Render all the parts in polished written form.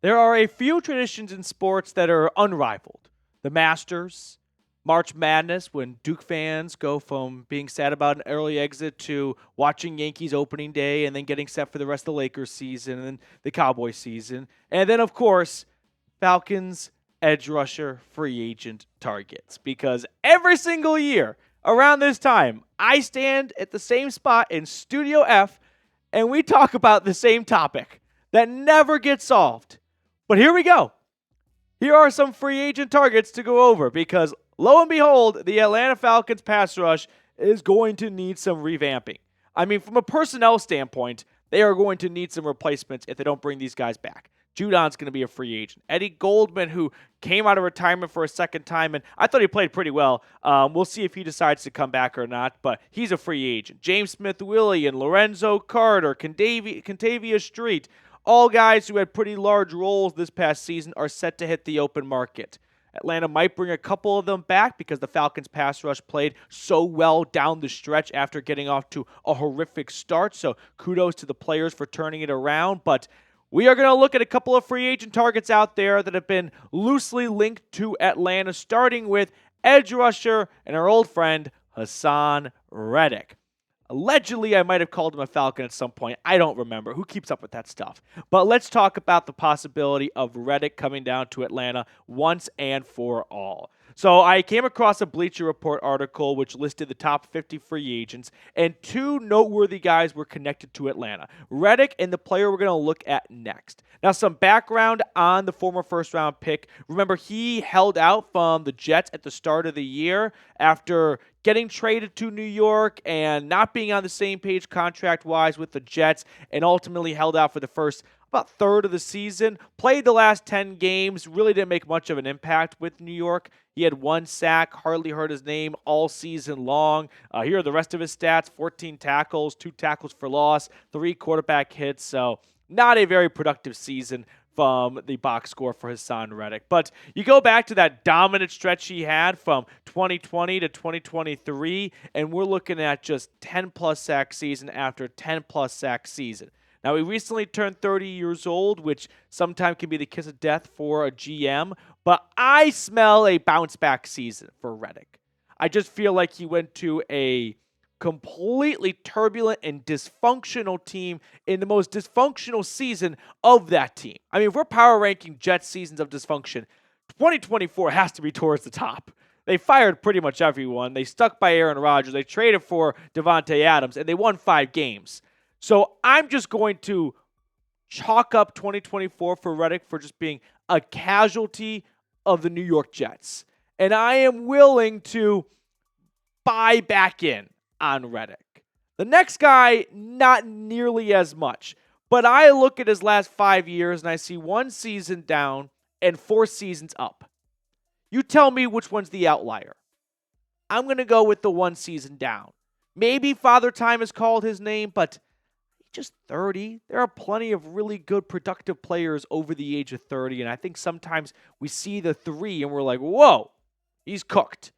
There are a few traditions in sports that are unrivaled. The Masters, March Madness, when Duke fans go from being sad about an early exit to watching Yankees opening day and then getting set for the rest of the Lakers season and the Cowboys season. And then, of course, Falcons edge rusher free agent targets. Because every single year around this time, I stand at the same spot in Studio F and we talk about the same topic that never gets solved. But here we go. Here are some free agent targets to go over because, lo and behold, the Atlanta Falcons pass rush is going to need some revamping. I mean, from a personnel standpoint, they are going to need some replacements if they don't bring these guys back. Judon's going to be a free agent. Eddie Goldman, who came out of retirement for a second time, and I thought he played pretty well. We'll see if he decides to come back or not, but he's a free agent. James Smith-Willie and Lorenzo Carter, Contavia Street, all guys who had pretty large roles this past season are set to hit the open market. Atlanta might bring a couple of them back because the Falcons pass rush played so well down the stretch after getting off to a horrific start. So kudos to the players for turning it around. But we are going to look at a couple of free agent targets out there that have been loosely linked to Atlanta, starting with edge rusher and our old friend Haason Reddick. Allegedly, I might have called him a Falcon at some point. I don't remember. Who keeps up with that stuff? But let's talk about the possibility of Reddick coming down to Atlanta once and for all. So I came across a Bleacher Report article which listed the top 50 free agents, and two noteworthy guys were connected to Atlanta. Reddick and the player we're going to look at next. Now, some background on the former first-round pick. Remember, he held out from the Jets at the start of the year after getting traded to New York and not being on the same page contract-wise with the Jets, and ultimately held out for the first about third of the season. Played the last 10 games, really didn't make much of an impact with New York. He had 1 sack, hardly heard his name all season long. Here are the rest of his stats: 14 tackles, 2 tackles for loss, 3 quarterback hits. So not a very productive season from the box score for Haason Reddick. But you go back to that dominant stretch he had from 2020 to 2023, and we're looking at just 10-plus sack season after 10-plus sack season. Now, he recently turned 30 years old, which sometimes can be the kiss of death for a GM, but I smell a bounce-back season for Reddick. I just feel like he went to a completely turbulent and dysfunctional team in the most dysfunctional season of that team. I mean, if we're power ranking Jets seasons of dysfunction, 2024 has to be towards the top. They fired pretty much everyone. They stuck by Aaron Rodgers. They traded for Devontae Adams, and they won 5 games. So I'm just going to chalk up 2024 for Reddick for just being a casualty of the New York Jets. And I am willing to buy back in on Reddick. The next guy, not nearly as much. But I look at his last 5 years and I see 1 season down and 4 seasons up. You tell me which one's the outlier. I'm going to go with the 1 season down. Maybe Father Time has called his name, but just 30. There are plenty of really good, productive players over the age of 30, and I think sometimes we see the 3 and we're like, whoa, he's cooked.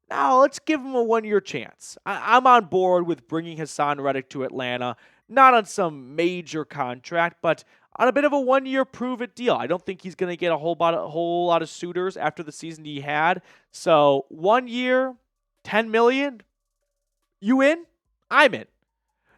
Now, let's give him a 1-year chance. I'm on board with bringing Haason Reddick to Atlanta, not on some major contract, but on a bit of a 1-year prove-it deal. I don't think he's going to get a whole lot of suitors after the season he had. So 1 year, $10 million, you in? I'm in.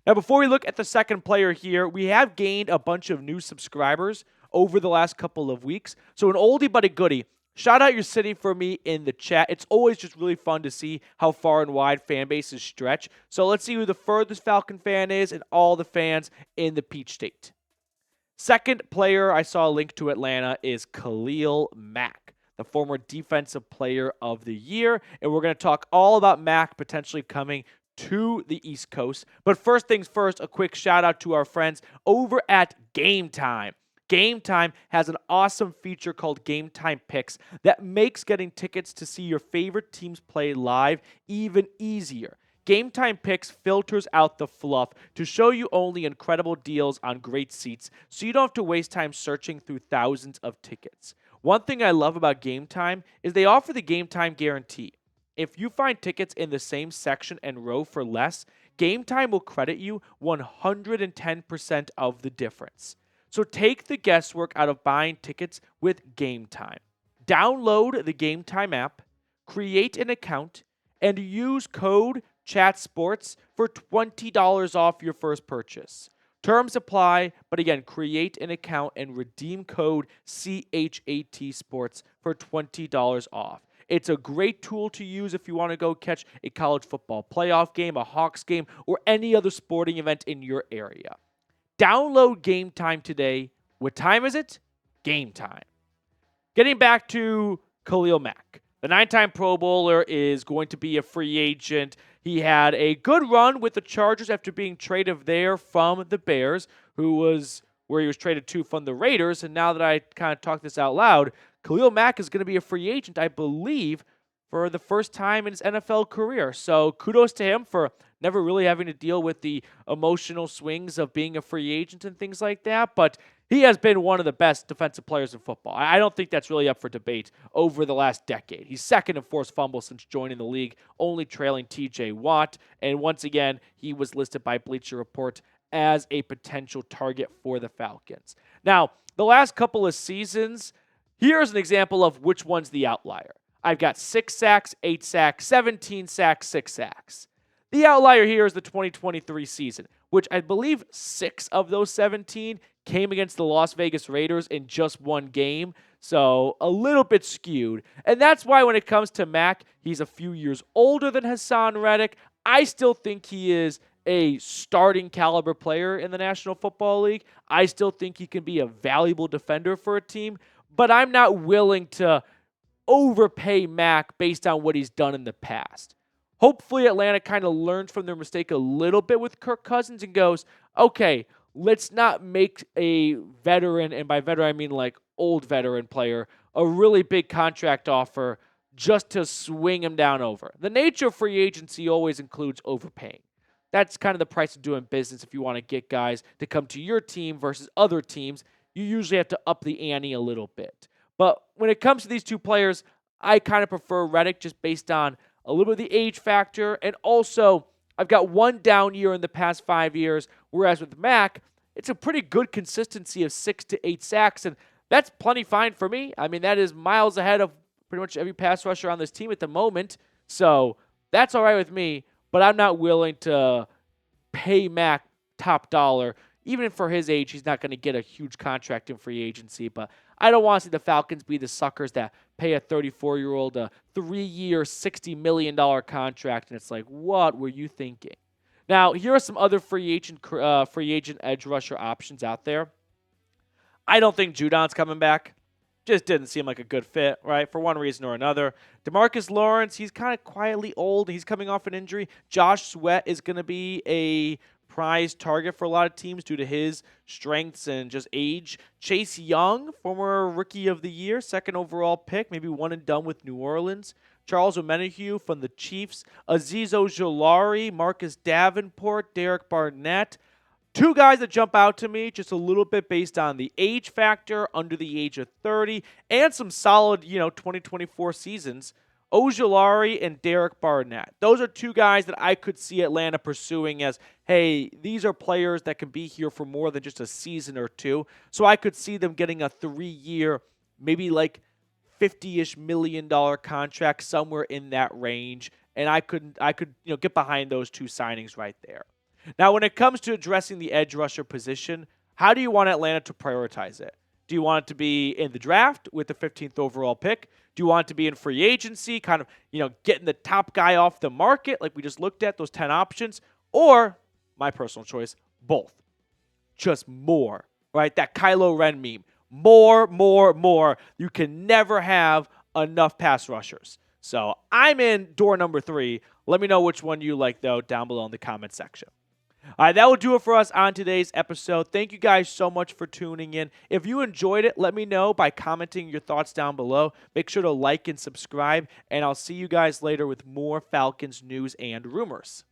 Now, before we look at the second player here, we have gained a bunch of new subscribers over the last couple of weeks. So an oldie but a goodie. Shout out your city for me in the chat. It's always just really fun to see how far and wide fan bases stretch. So let's see who the furthest Falcon fan is and all the fans in the Peach State. Second player I saw linked to Atlanta is Khalil Mack, the former Defensive Player of the Year. And we're going to talk all about Mack potentially coming to the East Coast. But first things first, a quick shout out to our friends over at Game Time. Game Time has an awesome feature called Game Time Picks that makes getting tickets to see your favorite teams play live even easier. Game Time Picks filters out the fluff to show you only incredible deals on great seats, so you don't have to waste time searching through thousands of tickets. One thing I love about Game Time is they offer the Game Time guarantee. If you find tickets in the same section and row for less, Game Time will credit you 110% of the difference. So take the guesswork out of buying tickets with Game Time. Download the Game Time app, create an account, and use code CHATSPORTS for $20 off your first purchase. Terms apply, but again, create an account and redeem code CHAT Sports for $20 off. It's a great tool to use if you want to go catch a college football playoff game, a Hawks game, or any other sporting event in your area. Download Game Time today. What time is it? Game time. Getting back to Khalil Mack. The 9-time Pro Bowler is going to be a free agent. He had a good run with the Chargers after being traded there from the Bears, where he was traded to from the Raiders. And now that I kind of talked this out loud, Khalil Mack is going to be a free agent, I believe, for the first time in his NFL career. So kudos to him for never really having to deal with the emotional swings of being a free agent and things like that. But he has been one of the best defensive players in football. I don't think that's really up for debate over the last decade. He's second in forced fumbles since joining the league, only trailing TJ Watt. And once again, he was listed by Bleacher Report as a potential target for the Falcons. Now, the last couple of seasons, here's an example of which one's the outlier. I've got 6 sacks, 8 sacks, 17 sacks, 6 sacks. The outlier here is the 2023 season, which I believe 6 of those 17 came against the Las Vegas Raiders in just one game, so a little bit skewed. And that's why when it comes to Mack, he's a few years older than Haason Reddick. I still think he is a starting caliber player in the National Football League. I still think he can be a valuable defender for a team, but I'm not willing to overpay Mack based on what he's done in the past. Hopefully Atlanta kind of learns from their mistake a little bit with Kirk Cousins and goes, okay, let's not make a veteran, and by veteran I mean like old veteran player, a really big contract offer just to swing him down over. The nature of free agency always includes overpaying. That's kind of the price of doing business if you want to get guys to come to your team versus other teams. You usually have to up the ante a little bit. But when it comes to these two players, I kind of prefer Reddick just based on a little bit of the age factor, and also I've got one down year in the past 5 years, whereas with Mack, it's a pretty good consistency of 6 to 8 sacks, and that's plenty fine for me. I mean, that is miles ahead of pretty much every pass rusher on this team at the moment, so that's all right with me, but I'm not willing to pay Mack top dollar. Even for his age, he's not going to get a huge contract in free agency, but I don't want to see the Falcons be the suckers that pay a 34-year-old a 3-year, $60 million contract, and it's like, what were you thinking? Now, here are some other free agent edge rusher options out there. I don't think Judon's coming back. Just didn't seem like a good fit, right, for one reason or another. DeMarcus Lawrence, he's kind of quietly old. He's coming off an injury. Josh Sweat is going to be a prized target for a lot of teams due to his strengths and just age. Chase Young, former Rookie of the Year, second overall pick, maybe one and done with New Orleans. Charles Omenihu from the Chiefs. Azeez Ojulari, Marcus Davenport, Derek Barnett. Two guys that jump out to me just a little bit based on the age factor, under the age of 30, and some solid, 2024 seasons. Ojulari and Derek Barnett. Those are two guys that I could see Atlanta pursuing as, hey, these are players that can be here for more than just a season or two. So I could see them getting a 3-year, maybe like $50-ish million contract, somewhere in that range. And I could get behind those two signings right there. Now, when it comes to addressing the edge rusher position, how do you want Atlanta to prioritize it? Do you want it to be in the draft with the 15th overall pick? Do you want it to be in free agency, kind of, getting the top guy off the market like we just looked at, those 10 options? Or, my personal choice, both. Just more, right? That Kylo Ren meme. More, more, more. You can never have enough pass rushers. So I'm in door number 3. Let me know which one you like, though, down below in the comment section. All right, that will do it for us on today's episode. Thank you guys so much for tuning in. If you enjoyed it, let me know by commenting your thoughts down below. Make sure to like and subscribe, and I'll see you guys later with more Falcons news and rumors.